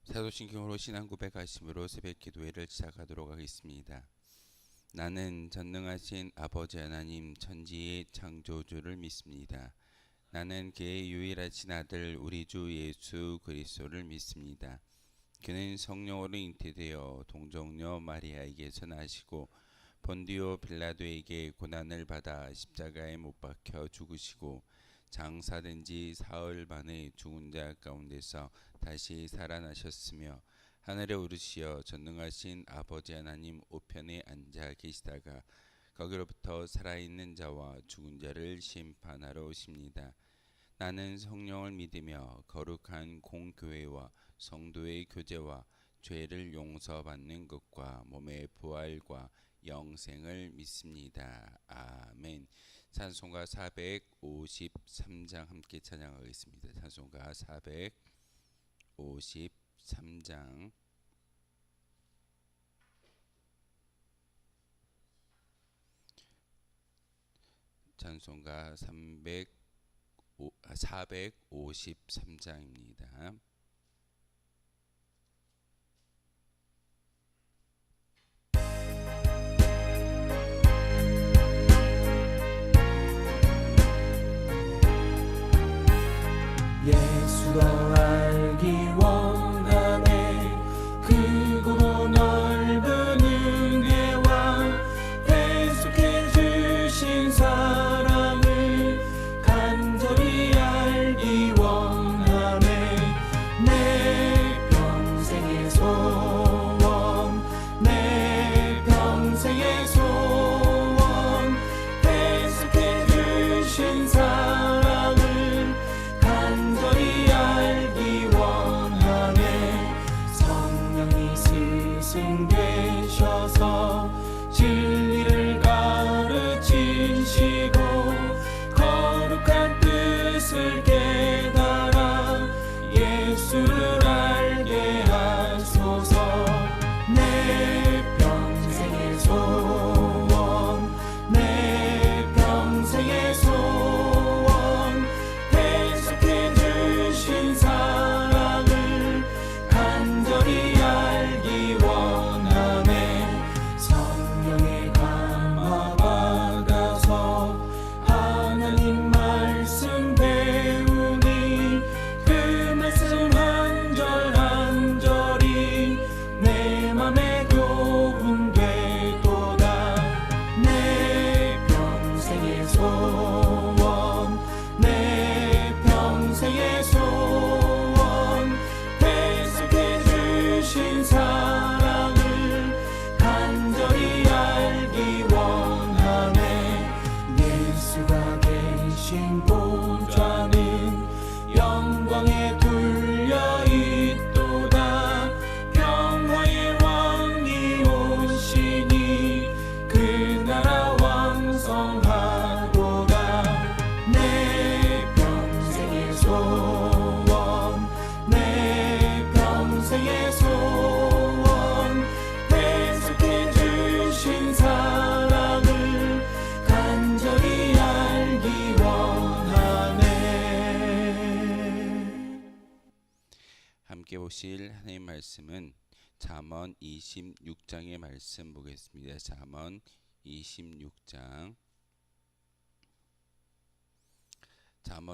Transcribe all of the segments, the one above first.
사도신경으로 신앙 고백하심으로 새벽 기도회를 시작하도록 하겠습니다. 나는 전능하신 아버지 하나님 천지의 창조주를 믿습니다. 나는 그의 유일하신 아들 우리 주 예수 그리스도를 믿습니다. 그는 성령으로 잉태되어 동정녀 마리아에게서 나시고 본디오 빌라도에게 고난을 받아 십자가에 못 박혀 죽으시고 장사된 지 사흘 만에 죽은 자 가운데서 다시 살아나셨으며 하늘에 오르시어 전능하신 아버지 하나님 우편에 앉아 계시다가 거기로부터 살아있는 자와 죽은 자를 심판하러 오십니다. 나는 성령을 믿으며 거룩한 공교회와 성도의 교제와 죄를 용서받는 것과 몸의 부활과 영생을 믿습니다. 아멘. 찬송가 453장 함께 찬양하겠습니다. 찬송가 453장 찬송가 453장입니다. 예수 더 알기 원하네. 크고 넓은 은혜와 계속해 주신 사랑을 간절히 알기 원하네. 내 평생의 소원, 내 평생의 소원, 계속해 주신 사랑을 간절히 알기 원하네. 성령이 스승되셔서 진리를 가르치시고 거룩한 뜻을 깨달아 예수를 알게 하소서. 내 평생의 소원, 내 평생의 소원, 계속해 주신 사랑을 간절히 알기 원하네. 성령의 감화 받아서 하나님 말씀 배우니 그 말씀 한 절 한 절이 내 맘에 교훈되도다. 내 평생의 소원, 내 평생의 소원, 계속해 주신 사랑을 간절히 알기 원하네. 예수가 계신 보좌는 영광에 둘려 있도다. 평화의 왕이 오시니 그 나라 왕성하도다. 내 평생의 소원, 내 평생의 소원, 계속해 주신 사랑을 간절히 알기 원하네. 함께 보실 하나님의 말씀은 잠언 26장의 말씀 보겠습니다. 잠언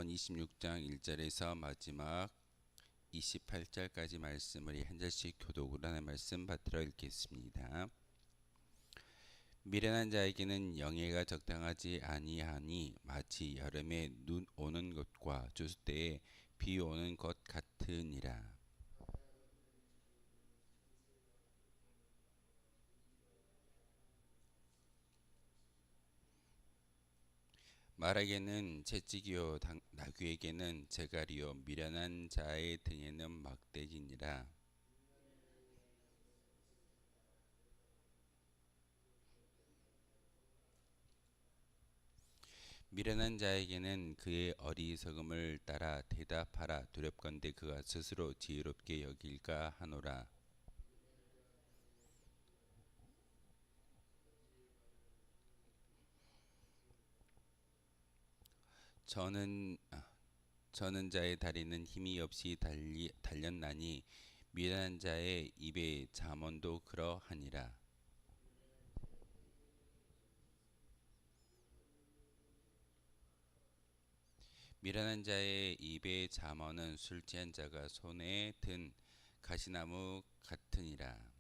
26장 1절에서 마지막 28절까지 말씀을 한 절씩 교독으로 하는 말씀 받들어 읽겠습니다. 미련한 자에게는 영예가 적당하지 아니하니 마치 여름에 눈 오는 것과 추수 때에 비 오는 것 같으니라. 말에게는 채찍이요 나귀에게는 재갈이요 미련한 자의 등에는 막대기니라. 미련한 자에게는 그의 어리석음을 따라 대답하라. 두렵건대 그가 스스로 지혜롭게 여길까 하노라. 저는 자의 다리는 힘이 없이 달렸나니 미련한 자의 입의 잠언도 그러하니라. 미련한 자의 입의 잠언은 술 취한 자가 손에 든 가시나무 같으니라.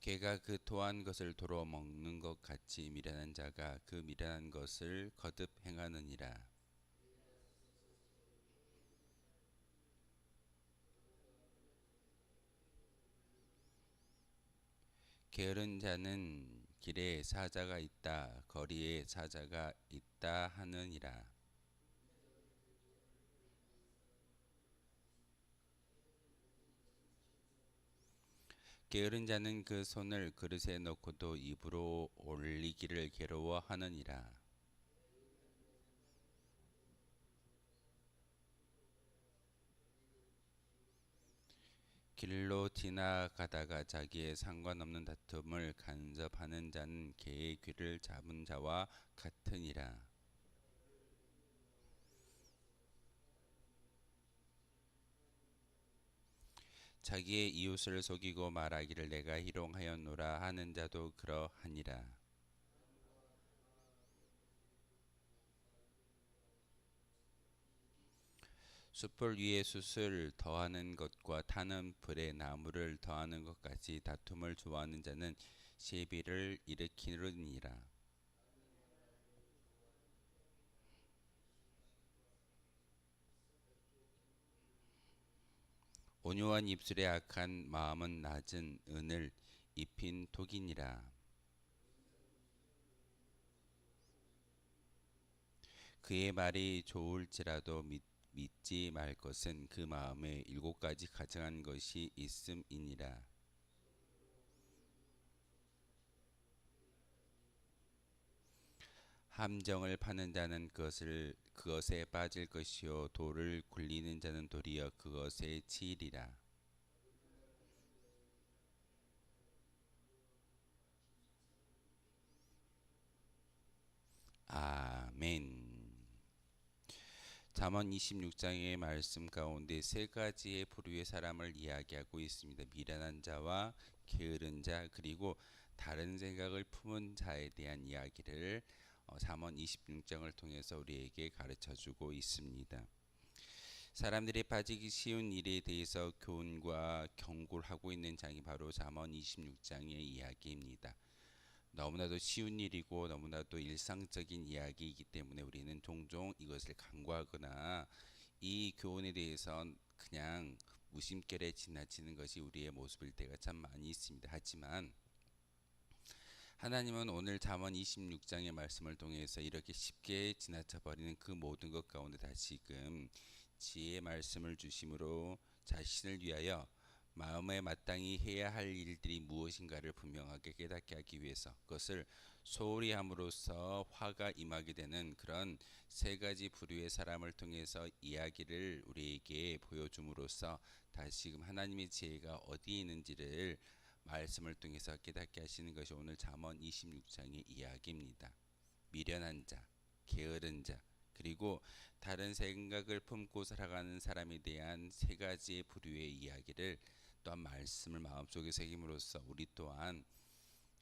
개가 그 토한 것을 도로 먹는 것 같이 미련한 자가 그 미련한 것을 거듭 행하느니라. 게으른 자는 길에 사자가 있다, 거리에 사자가 있다 하느니라. 게으른 자는 그 손을 그릇에 넣고도 입으로 올리기를 괴로워하느니라. 길로 지나가다가 자기의 상관없는 다툼을 간섭하는 자는 개의 귀를 잡은 자와 같으니라. 자기의 이웃을 속이고 말하기를 내가 희롱하였노라 하는 자도 그러하니라. 숯불 위에 숯을 더하는 것과 타는 불에 나무를 더하는 것 같이 다툼을 좋아하는 자는 시비를 일으키느니라. 온유한 입술에 악한 마음은 낮은 은을 입힌 독이니라. 그의 말이 좋을지라도 믿지 말 것은 그 마음에 7가지 가증한 것이 있음이니라. 함정을 파는 자는 그것에 빠질 것이요 돌을 굴리는 자는 도리어 그것에 치이리라. 아멘. 잠언 26장의 말씀 가운데 세 가지의 부류의 사람을 이야기하고 있습니다. 미련한 자와 게으른 자, 그리고 다른 생각을 품은 자에 대한 이야기를 잠언 26장을 통해서 우리에게 가르쳐주고 있습니다. 사람들이 빠지기 쉬운 일에 대해서 교훈과 경고를 하고 있는 장이 바로 잠언 26장의 이야기입니다. 너무나도 쉬운 일이고 너무나도 일상적인 이야기이기 때문에 우리는 종종 이것을 간과하거나 이 교훈에 대해서 그냥 무심결에 지나치는 것이 우리의 모습일 때가 참 많이 있습니다. 하지만 하나님은 오늘 잠언 26장의 말씀을 통해서 이렇게 쉽게 지나쳐 버리는 그 모든 것 가운데 다시금 지혜의 말씀을 주심으로 자신을 위하여 마음에 마땅히 해야 할 일들이 무엇인가를 분명하게 깨닫게 하기 위해서 그것을 소홀히 함으로써 화가 임하게 되는 그런 세 가지 부류의 사람을 통해서 이야기를 우리에게 보여줌으로써 다시금 하나님의 지혜가 어디에 있는지를 말씀을 통해서 깨닫게 하시는 것이 오늘 잠언 26장의 이야기입니다. 미련한 자, 게으른 자, 그리고 다른 생각을 품고 살아가는 사람에 대한 세 가지의 부류의 이야기를 또한 말씀을 마음속에 새김으로써 우리 또한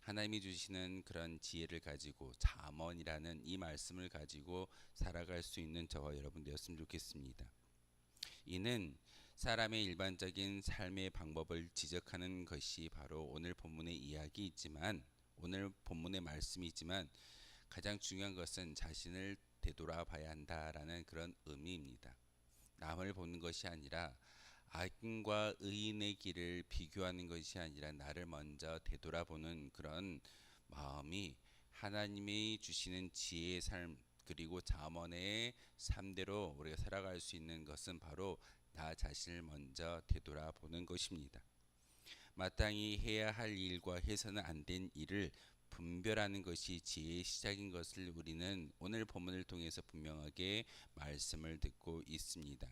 하나님이 주시는 그런 지혜를 가지고 잠언이라는 이 말씀을 가지고 살아갈 수 있는 저와 여러분 되었으면 좋겠습니다. 이는 사람의 일반적인 삶의 방법을 지적하는 것이 바로 오늘 본문의 이야기이지만 오늘 본문의 말씀이지만 가장 중요한 것은 자신을 되돌아봐야 한다라는 그런 의미입니다. 남을 보는 것이 아니라 악인과 의인의 길을 비교하는 것이 아니라 나를 먼저 되돌아보는 그런 마음이 하나님이 주시는 지혜의 삶 그리고 잠언의 삶대로 우리가 살아갈 수 있는 것은 바로 나 자신을 먼저 되돌아보는 것입니다. 마땅히 해야 할 일과 해서는 안 된 일을 분별하는 것이 지혜의 시작인 것을 우리는 오늘 본문을 통해서 분명하게 말씀을 듣고 있습니다.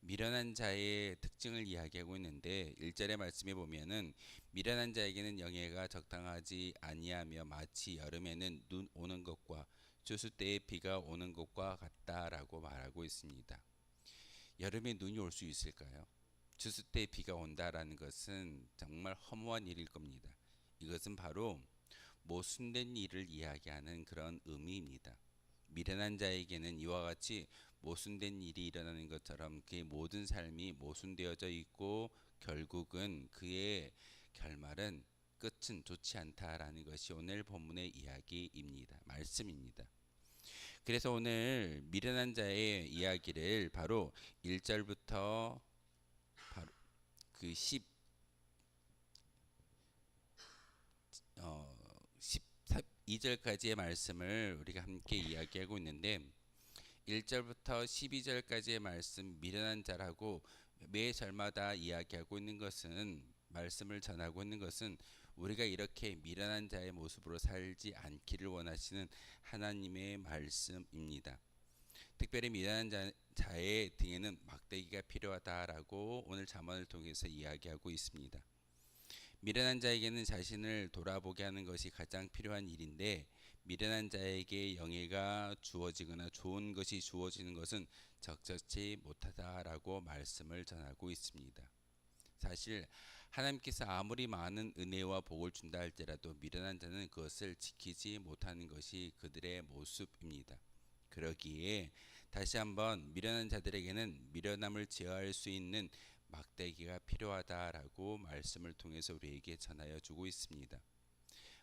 미련한 자의 특징을 이야기하고 있는데 1절의 말씀에 보면은 미련한 자에게는 영예가 적당하지 아니하며 마치 여름에는 눈 오는 것과 추수 때에 비가 오는 것과 같다라고 말하고 있습니다. 여름에 눈이 올 수 있을까요? 추수 때 비가 온다라는 것은 정말 허무한 일일 겁니다. 이것은 바로 모순된 일을 이야기하는 그런 의미입니다. 미련한 자에게는 이와 같이 모순된 일이 일어나는 것처럼 그의 모든 삶이 모순되어져 있고 결국은 그의 결말은 끝은 좋지 않다라는 것이 오늘 본문의 이야기입니다. 말씀입니다. 그래서 오늘 미련한 자의 이야기를 바로 1절부터 바로 그 12절까지의 말씀을 우리가 함께 이야기하고 있는데 1절부터 12절까지의 말씀 미련한 자라고 매 절마다 이야기하고 있는 것은 말씀을 전하고 있는 것은 우리가 이렇게 미련한 자의 모습으로 살지 않기를 원하시는 하나님의 말씀입니다. 특별히 미련한 자의 등에는 막대기가 필요하다라고 오늘 잠언을 통해서 이야기하고 있습니다. 미련한 자에게는 자신을 돌아보게 하는 것이 가장 필요한 일인데 미련한 자에게 영예가 주어지거나 좋은 것이 주어지는 것은 적절치 못하다라고 말씀을 전하고 있습니다. 사실 하나님께서 아무리 많은 은혜와 복을 준다 할지라도 미련한 자는 그것을 지키지 못하는 것이 그들의 모습입니다. 그러기에 다시 한번 미련한 자들에게는 미련함을 제어할 수 있는 막대기가 필요하다라고 말씀을 통해서 우리에게 전하여 주고 있습니다.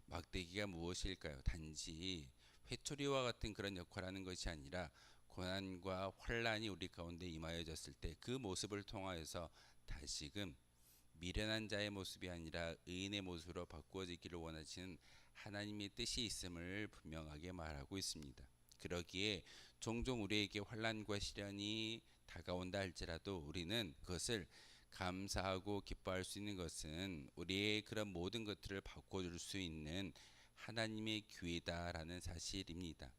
막대기가 무엇일까요? 단지 회초리와 같은 그런 역할을 하는 것이 아니라 고난과 환란이 우리 가운데 임하여졌을 때 그 모습을 통하여서 다시금 미련한 자의 모습이 아니라 의인의 모습으로 바꾸어지기를 원하시는 하나님의 뜻이 있음을 분명하게 말하고 있습니다. 그러기에 종종 우리에게 환란과 시련이 다가온다 할지라도 우리는 그것을 감사하고 기뻐할 수 있는 것은 우리의 그런 모든 것들을 바꿔줄 수 있는 하나님의 기회다라는 사실입니다.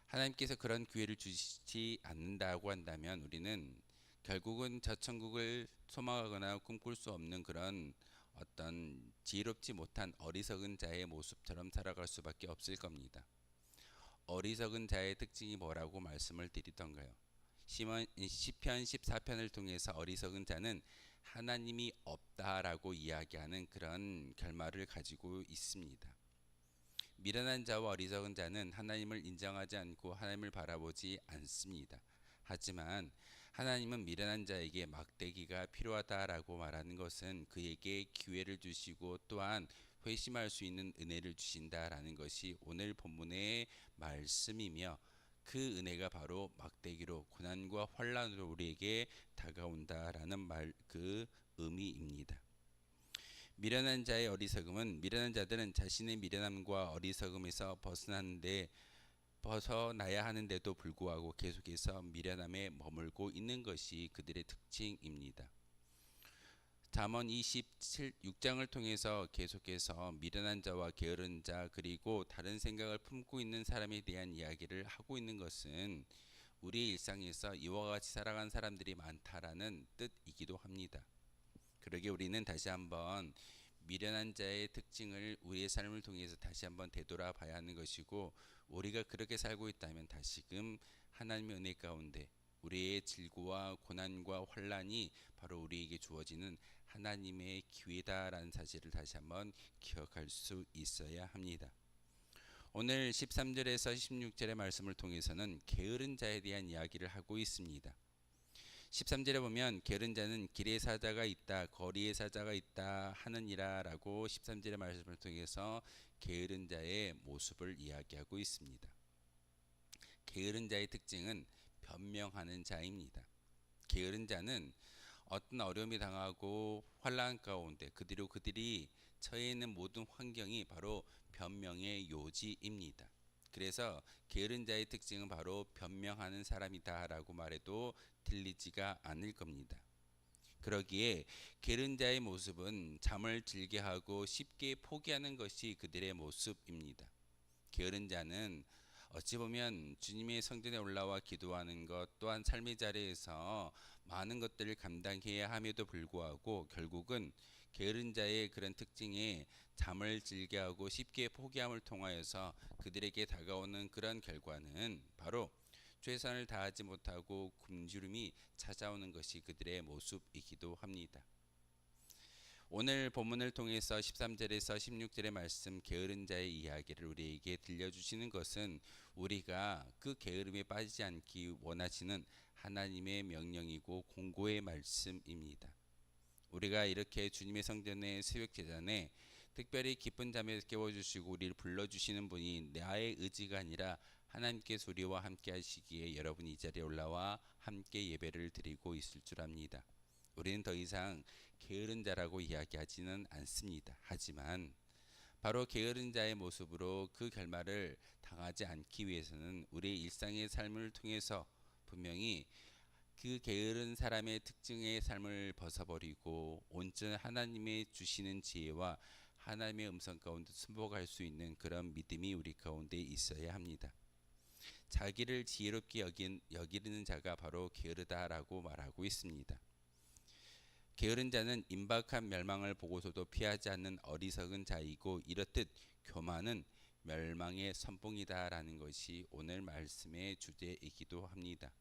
하나님께서 그런 기회를 주시지 않는다고 한다면 우리는 결국은 저 천국을 소망하거나 꿈꿀 수 없는 그런 어떤 지혜롭지 못한 어리석은 자의 모습처럼 살아갈 수밖에 없을 겁니다. 어리석은 자의 특징이 뭐라고 말씀을 드리던가요? 시편 14편을 통해서 어리석은 자는 하나님이 없다라고 이야기하는 그런 결말을 가지고 있습니다. 미련한 자와 어리석은 자는 하나님을 인정하지 않고 하나님을 바라보지 않습니다. 하지만 하나님은 미련한 자에게 막대기가 필요하다라고 말하는 것은 그에게 기회를 주시고 또한 회심할 수 있는 은혜를 주신다라는 것이 오늘 본문의 말씀이며 그 은혜가 바로 막대기로 고난과 환란으로 우리에게 다가온다라는 그 의미입니다. 미련한 자의 어리석음은 미련한 자들은 자신의 미련함과 어리석음에서 벗어나야 하는데도 불구하고 계속해서 미련함에 머물고 있는 것이 그들의 특징입니다. 잠언 26장을 통해서 계속해서 미련한 자와 게으른 자 그리고 다른 생각을 품고 있는 사람에 대한 이야기를 하고 있는 것은 우리의 일상에서 이와 같이 살아간 사람들이 많다라는 뜻이기도 합니다. 그러게 우리는 다시 한번 미련한 자의 특징을 우리의 삶을 통해서 다시 한번 되돌아봐야 하는 것이고 우리가 그렇게 살고 있다면 다시금 하나님의 은혜 가운데 우리의 질고와 고난과 환란이 바로 우리에게 주어지는 하나님의 기회다라는 사실을 다시 한번 기억할 수 있어야 합니다. 오늘 13절에서 16절의 말씀을 통해서는 게으른 자에 대한 이야기를 하고 있습니다. 13절에 보면 게으른 자는 길에 사자가 있다 거리에 사자가 있다 하느니라 라고 13절의 말씀을 통해서 게으른 자의 모습을 이야기하고 있습니다. 게으른 자의 특징은 변명하는 자입니다. 게으른 자는 어떤 어려움이 당하고 환난 가운데 그들이 처해 있는 모든 환경이 바로 변명의 요지입니다. 그래서 게으른 자의 특징은 바로 변명하는 사람이다 라고 말해도 틀리지가 않을 겁니다. 그러기에 게으른 자의 모습은 잠을 즐겨하고 쉽게 포기하는 것이 그들의 모습입니다. 게으른 자는 어찌 보면 주님의 성전에 올라와 기도하는 것 또한 삶의 자리에서 많은 것들을 감당해야 함에도 불구하고 결국은 게으른 자의 그런 특징에 잠을 즐겨하고 쉽게 포기함을 통하여서 그들에게 다가오는 그런 결과는 바로 최선을 다하지 못하고 굶주림이 찾아오는 것이 그들의 모습이기도 합니다. 오늘 본문을 통해서 13절에서 16절의 말씀 게으른 자의 이야기를 우리에게 들려주시는 것은 우리가 그 게으름에 빠지지 않기 원하시는 하나님의 명령이고 공고의 말씀입니다. 우리가 이렇게 주님의 성전의 새벽 제단에 특별히 기쁜 잠에 깨워주시고 우리를 불러주시는 분이 나의 의지가 아니라 하나님께서 우리와 함께 하시기에 여러분이 이 자리에 올라와 함께 예배를 드리고 있을 줄 압니다. 우리는 더 이상 게으른 자라고 이야기하지는 않습니다. 하지만 바로 게으른 자의 모습으로 그 결말을 당하지 않기 위해서는 우리의 일상의 삶을 통해서 분명히 그 게으른 사람의 특징의 삶을 벗어버리고 온전 하나님의 주시는 지혜와 하나님의 음성 가운데 순복할 수 있는 그런 믿음이 우리 가운데 있어야 합니다. 자기를 지혜롭게 여기는 자가 바로 게으르다라고 말하고 있습니다. 게으른 자는 임박한 멸망을 보고서도 피하지 않는 어리석은 자이고 이렇듯 교만은 멸망의 선봉이다라는 것이 오늘 말씀의 주제이기도 합니다.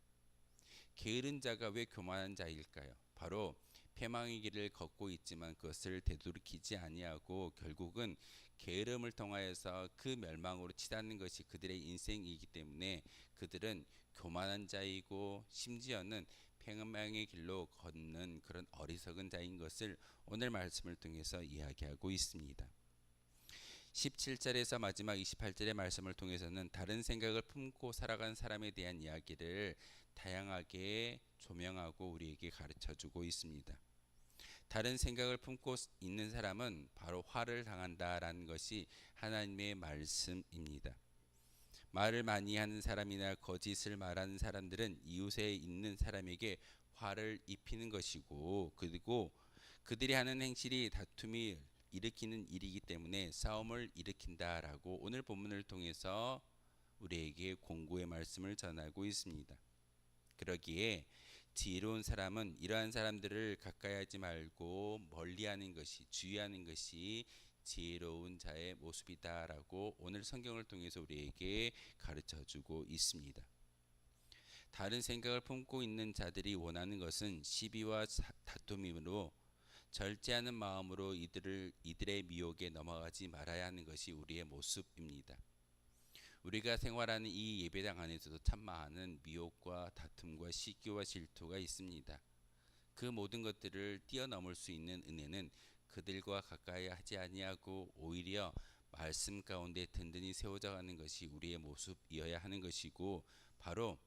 게으른 자가 왜 교만한 자일까요? 바로 패망의 길을 걷고 있지만 그것을 되돌이키지 아니하고 결국은 게으름을 통하여서 그 멸망으로 치닫는 것이 그들의 인생이기 때문에 그들은 교만한 자이고 심지어는 패망의 길로 걷는 그런 어리석은 자인 것을 오늘 말씀을 통해서 이야기하고 있습니다. 17절에서 마지막 28절의 말씀을 통해서는 다른 생각을 품고 살아간 사람에 대한 이야기를 다양하게 조명하고 우리에게 가르쳐주고 있습니다. 다른 생각을 품고 있는 사람은 바로 화를 당한다라는 것이 하나님의 말씀입니다. 말을 많이 하는 사람이나 거짓을 말하는 사람들은 이웃에 있는 사람에게 화를 입히는 것이고 그리고 그들이 하는 행실이 다툼이 일으키는 일이기 때문에 싸움을 일으킨다라고 오늘 본문을 통해서 우리에게 공고의 말씀을 전하고 있습니다. 그러기에 지혜로운 사람은 이러한 사람들을 가까이 하지 말고 멀리하는 것이 주의하는 것이 지혜로운 자의 모습이다라고 오늘 성경을 통해서 우리에게 가르쳐주고 있습니다. 다른 생각을 품고 있는 자들이 원하는 것은 시비와 다툼이므로 절제하는 마음으로 이들의 미혹에 넘어가지 말아야 하는 것이 우리의 모습입니다. 우리가 생활하는 이 예배당 안에서도 참 많은 미혹과 다툼과 시기와 질투가 있습니다. 그 모든 것들을 뛰어넘을 수 있는 은혜는 그들과 가까이 하지 아니하고 오히려 말씀 가운데 든든히 세워져 가는 것이 우리의 모습이어야 하는 것이고 바로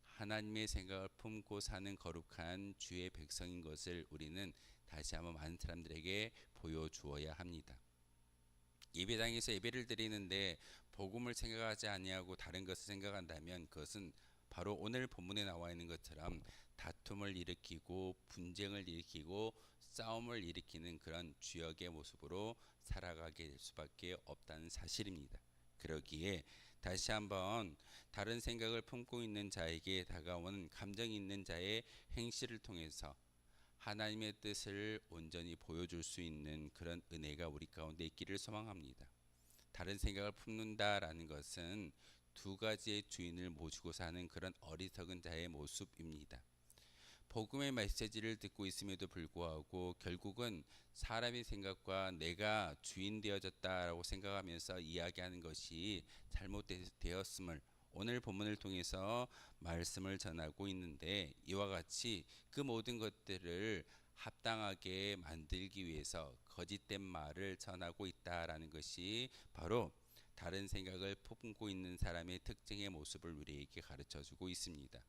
하나님의 생각을 품고 사는 거룩한 주의 백성인 것을 우리는 다시 한번 많은 사람들에게 보여주어야 합니다. 예배당에서 예배를 드리는데 복음을 생각하지 아니하고 다른 것을 생각한다면 그것은 바로 오늘 본문에 나와 있는 것처럼 다툼을 일으키고 분쟁을 일으키고 싸움을 일으키는 그런 주역의 모습으로 살아가게 될 수밖에 없다는 사실입니다. 그러기에 다시 한번 다른 생각을 품고 있는 자에게 다가오는 감정 있는 자의 행실을 통해서 하나님의 뜻을 온전히 보여줄 수 있는 그런 은혜가 우리 가운데 있기를 소망합니다. 다른 생각을 품는다라는 것은 두 가지의 주인을 모시고 사는 그런 어리석은 자의 모습입니다. 복음의 메시지를 듣고 있음에도 불구하고 결국은 사람의 생각과 내가 주인 되어졌다라고 생각하면서 이야기하는 것이 잘못되었음을 오늘 본문을 통해서 말씀을 전하고 있는데 이와 같이 그 모든 것들을 합당하게 만들기 위해서 거짓된 말을 전하고 있다라는 것이 바로 다른 생각을 품고 있는 사람의 특징의 모습을 우리에게 가르쳐주고 있습니다.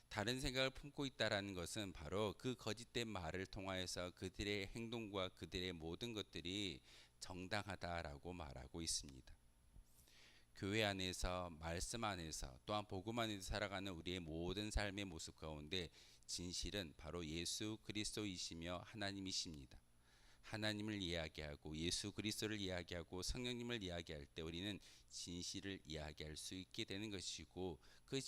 다른 생각을 품고 있다라는 것은 바로 그 거짓된 말을 통하여서 그들의 행동과 그들의 모든 것들이 정당하다라고 말하고 있습니다. 교회 안에서 말씀 안에서 또한 복음 안에서 살아가는 우리의 모든 삶의 모습 가운데 진실은 바로 예수 그리스도이시며 하나님이십니다. 하나님을 이야기하고 예수 그리스도를 이야기하고 성령님을 이야기할 때 우리는 진실을 이야기할 수 있게 되는 것이고, 그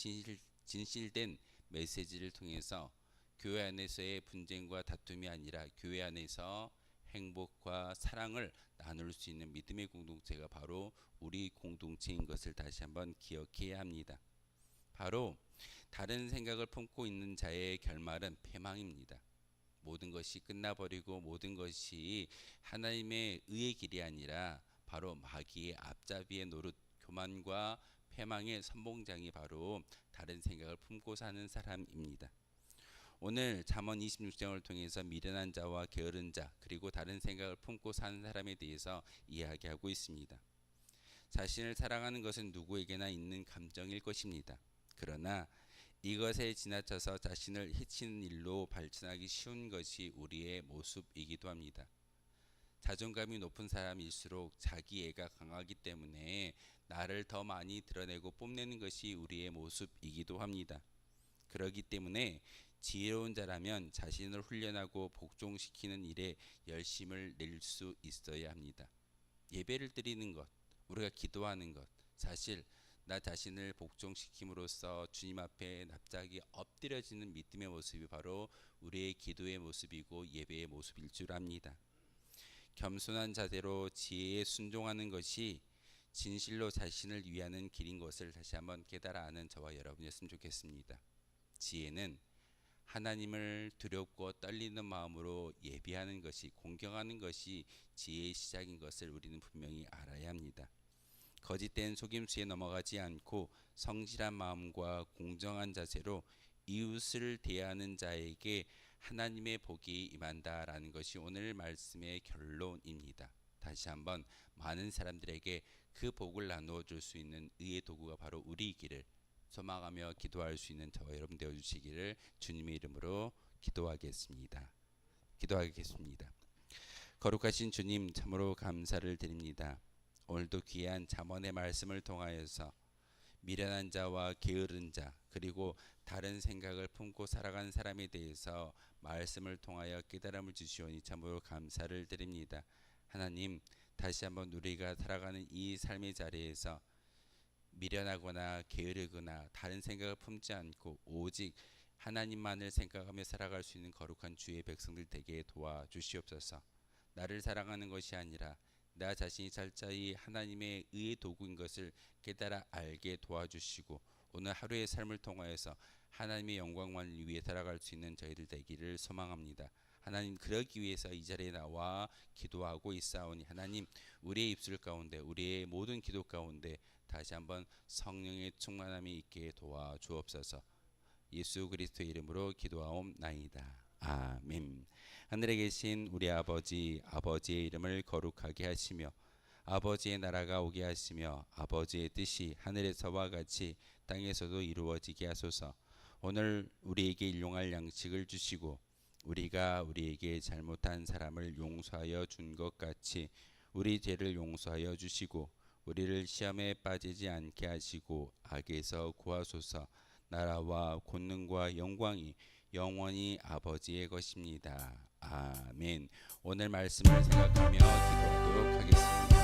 진실된 메시지를 통해서 교회 안에서의 분쟁과 다툼이 아니라 교회 안에서 행복과 사랑을 나눌 수 있는 믿음의 공동체가 바로 우리 공동체인 것을 다시 한번 기억해야 합니다. 바로 다른 생각을 품고 있는 자의 결말은 패망입니다. 모든 것이 끝나버리고 모든 것이 하나님의 의의 길이 아니라 바로 마귀의 앞잡이의 노릇, 교만과 패망의 선봉장이 바로 다른 생각을 품고 사는 사람입니다. 오늘 잠언 26장을 통해서 미련한 자와 게으른 자, 그리고 다른 생각을 품고 사는 사람에 대해서 이야기하고 있습니다. 자신을 사랑하는 것은 누구에게나 있는 감정일 것입니다. 그러나 이것에 지나쳐서 자신을 해치는 일로 발전하기 쉬운 것이 우리의 모습이기도 합니다. 자존감이 높은 사람일수록 자기애가 강하기 때문에 나를 더 많이 드러내고 뽐내는 것이 우리의 모습이기도 합니다. 그렇기 때문에 지혜로운 자라면 자신을 훈련하고 복종시키는 일에 열심을 낼 수 있어야 합니다. 예배를 드리는 것, 우리가 기도하는 것, 사실 나 자신을 복종시킴으로써 주님 앞에 납작이 엎드려지는 믿음의 모습이 바로 우리의 기도의 모습이고 예배의 모습일 줄 압니다. 겸손한 자세로 지혜에 순종하는 것이 진실로 자신을 위하는 길인 것을 다시 한번 깨달아 아는 저와 여러분이었으면 좋겠습니다. 지혜는 하나님을 두렵고 떨리는 마음으로 예배하는 것이, 공경하는 것이 지혜의 시작인 것을 우리는 분명히 알아야 합니다. 거짓된 속임수에 넘어가지 않고 성실한 마음과 공정한 자세로 이웃을 대하는 자에게 하나님의 복이 임한다라는 것이 오늘 말씀의 결론입니다. 다시 한번 많은 사람들에게 그 복을 나누어 줄 수 있는 의의 도구가 바로 우리이기를 소망하며 기도할 수 있는 저와 여러분 되어 주시기를 주님의 이름으로 기도하겠습니다. 거룩하신 주님, 참으로 감사를 드립니다. 오늘도 귀한 잠언의 말씀을 통하여서 미련한 자와 게으른 자, 그리고 다른 생각을 품고 살아가는 사람에 대해서 말씀을 통하여 깨달음을 주시오니 참으로 감사를 드립니다. 하나님, 다시 한번 우리가 살아가는 이 삶의 자리에서 미련하거나 게으르거나 다른 생각을 품지 않고 오직 하나님만을 생각하며 살아갈 수 있는 거룩한 주의 백성들 되게 도와주시옵소서. 나를 사랑하는 것이 아니라 나 자신이 철저히 하나님의 의의 도구인 것을 깨달아 알게 도와주시고 오늘 하루의 삶을 통하여서 하나님의 영광만을 위해 살아갈 수 있는 저희들 되기를 소망합니다. 하나님, 그러기 위해서 이 자리에 나와 기도하고 있사오니 하나님, 우리의 입술 가운데, 우리의 모든 기도 가운데 다시 한번 성령의 충만함이 있게 도와주옵소서. 예수 그리스도의 이름으로 기도하옵나이다. 아멘. 하늘에 계신 우리 아버지, 아버지의 이름을 거룩하게 하시며 아버지의 나라가 오게 하시며 아버지의 뜻이 하늘에서와 같이 땅에서도 이루어지게 하소서. 오늘 우리에게 일용할 양식을 주시고 우리가 우리에게 잘못한 사람을 용서하여 준 것 같이 우리 죄를 용서하여 주시고 우리를 시험에 빠지지 않게 하시고 악에서 구하소서. 나라와 권능과 영광이 영원히 아버지의 것입니다. 아멘. 오늘 말씀을 생각하며 기도하도록 하겠습니다.